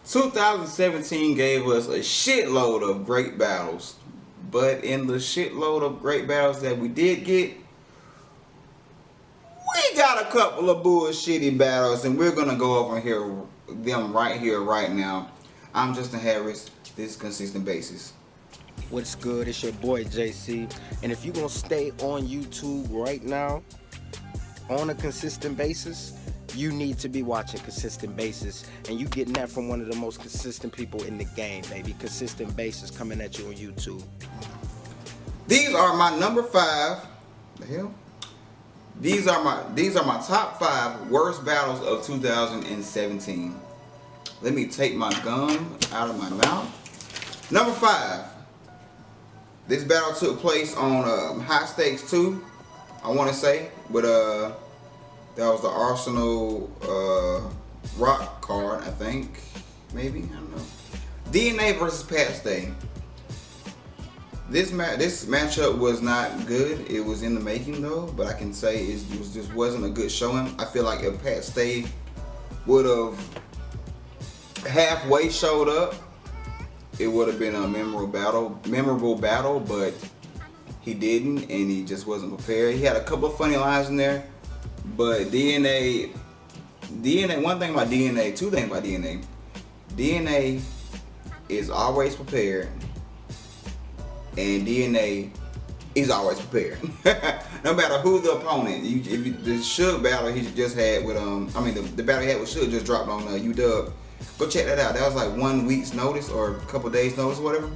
2017 gave us a shitload of great battles, but in the shitload of great battles that we did get, we got a couple of bullshitty battles, and we're gonna go over them right here, right now. I'm Justin Harris. This is Consistent Basis. What's good? It's your boy JC, and if you're gonna stay on YouTube right now on a consistent basis, you need to be watching Consistent Basis, and you getting that from one of the most consistent people in the game, baby. Consistent Basis coming at you on YouTube. These are my number 5. The hell? These are my top 5 worst battles of 2017. Let me take my gum out of my mouth. Number 5. This battle took place on High Stakes 2, I want to say, but that was the ARSONAL rock card, I think, maybe, I don't know. DNA versus Pat Stay. This matchup was not good. It was in the making though, but I can say it just wasn't a good showing. I feel like if Pat Stay would have halfway showed up, it would have been a memorable battle, but he didn't, and he just wasn't prepared. He had a couple of funny lines in there, but DNA, one thing about DNA, two things about DNA is always prepared, and DNA is always prepared. No matter who the opponent. The SUGE battle he just had with the battle he had with SUGE just dropped on UW. Go check that out. That was like 1 week's notice or a couple days notice or whatever.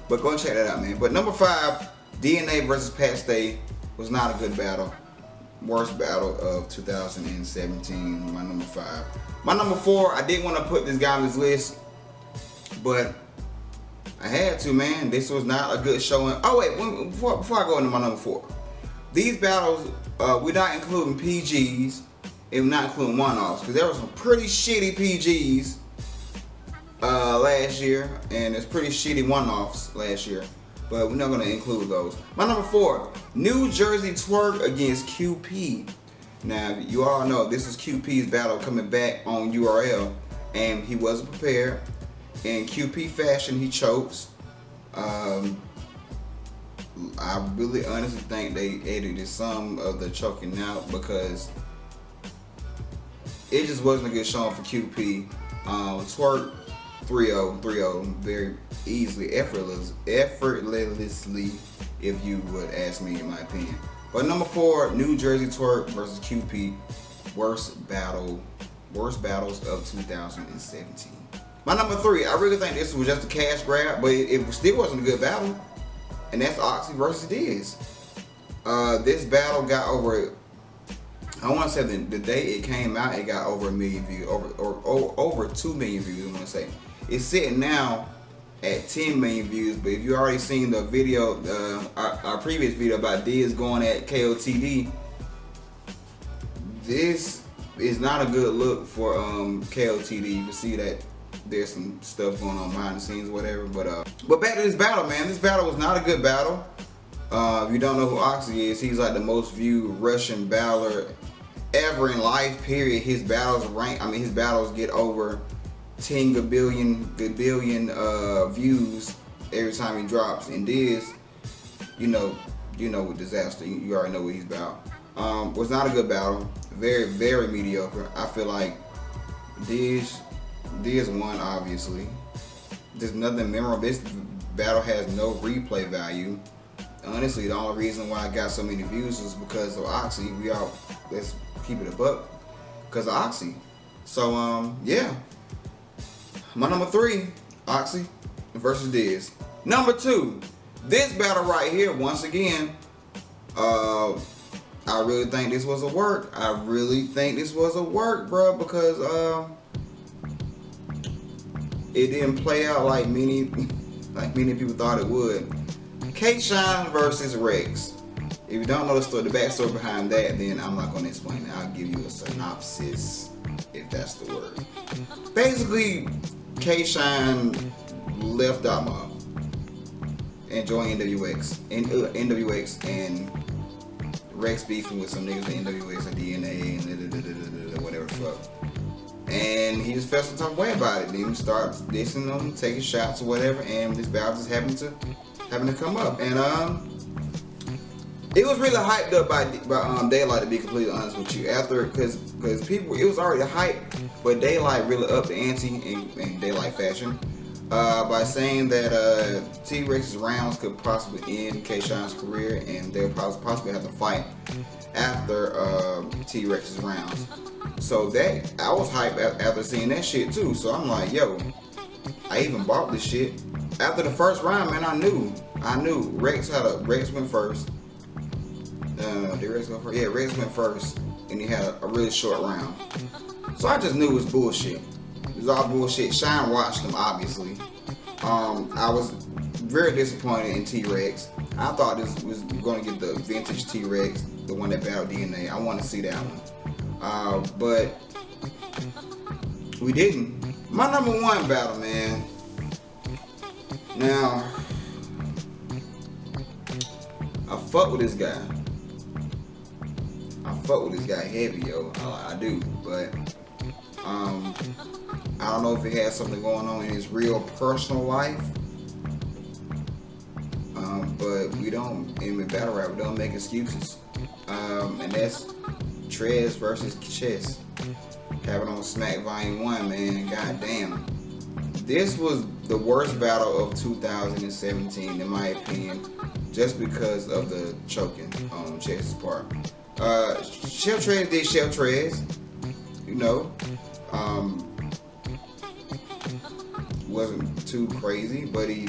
But go and check that out, man. But number 5, DNA versus Pat Stay was not a good battle. Worst battle of 2017. My number 5. My number 4, I didn't want to put this guy on this list, but I had to, man. This was not a good showing. Oh wait, before I go into my number 4, these battles we're not including PGs and we're not including one-offs, because there were some pretty shitty PGs last year, and it's pretty shitty one-offs last year, but we're not going to include those. My number 4, New Jersey TWORK against QP. Now you all know this is QP's battle coming back on URL, and he wasn't prepared. In QP fashion, he chokes. I really honestly think they edited some of the choking out because it just wasn't a good showing for QP. TWORK 3-0, very easily, effortlessly, if you would ask me, in my opinion. But number 4, New Jersey TWORK versus QP, worst battles of 2017. My number 3, I really think this was just a cash grab, but it still wasn't a good battle, and that's Oxy versus Diz. This battle got over, I want to say the day it came out, it got over 1 million views, over 2 million views, I want to say. It's sitting now at 10 million views, but if you already seen the video, our previous video about Diz going at KOTD, this is not a good look for KOTD. You can see that there's some stuff going on behind the scenes, whatever. But back to this battle, man. This battle was not a good battle. If you don't know who Oxy is, he's like the most viewed Russian battler ever in life, period. His battles rank, his battles get over 10 billion views every time he drops. And Diz, you know with disaster, you already know what he's about. Was not a good battle. Very, very mediocre. I feel like Diz won, obviously. There's nothing memorable. This battle has no replay value. Honestly, the only reason why I got so many views is because of Oxy. Let's keep it a buck, because of Oxy. So yeah. My number 3, Oxy versus Diz. Number 2, this battle right here, once again, I really think this was a work. Bro, because it didn't play out like many people thought it would. K-Shine versus Rex. If you don't know the backstory behind that, then I'm not going to explain it. I'll give you a synopsis, if that's the word. Basically, K-Shine left Dama and joined NWX, and Rex beefing with some niggas at NWX or DNA and whatever fuck. And and he just felt some type of way about it. Then he starts dissing them, taking shots or whatever, and this battle just happened to come up. And it was really hyped up by Daylight, to be completely honest with you. After, because people, it was already hyped, but Daylight really upped the ante in Daylight fashion by saying that T-Rex's rounds could possibly end K-Shine's career, and they'll possibly have to fight after T-Rex's rounds. So that, I was hyped after seeing that shit too. So I'm like, yo, I even bought this shit. After the first round, man, I knew Rex went first. Did Rex go first? Yeah, Rex went first, and he had a really short round. So I just knew it was bullshit. It was all bullshit. Shine watched him, obviously. I was very disappointed in T-Rex. I thought this was going to get the vintage T-Rex, the one that battled DNA. I want to see that one. But we didn't. My number one battle, man. Now, I fuck with this guy. I fuck with this guy heavy, yo. I do, but I don't know if he has something going on in his real personal life. But we don't, in the battle rap, we don't make excuses. And that's TREZ versus CIPS. Happened on Smack Volume 1, man. God damn. This was the worst battle of 2017, in my opinion, just because of the choking on CIPS' part. Chef TREZ did Chef TREZ, you know. Wasn't too crazy, but he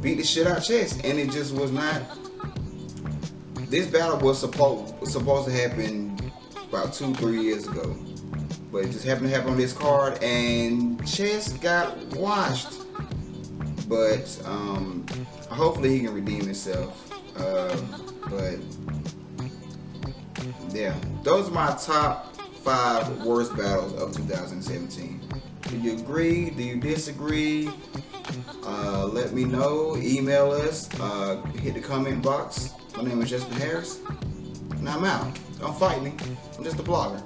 beat the shit out of CIPS, and it just was not. This battle was supposed to happen about 2-3 years ago, but it just happened to happen on this card, and CIPS got washed. But hopefully he can redeem himself. But yeah, those are my top 5 worst battles of 2017. Do you agree? Do you disagree? Let me know. Email us. Hit the comment box. My name is Justin Harris, and I'm out. Don't fight me. I'm just a blogger.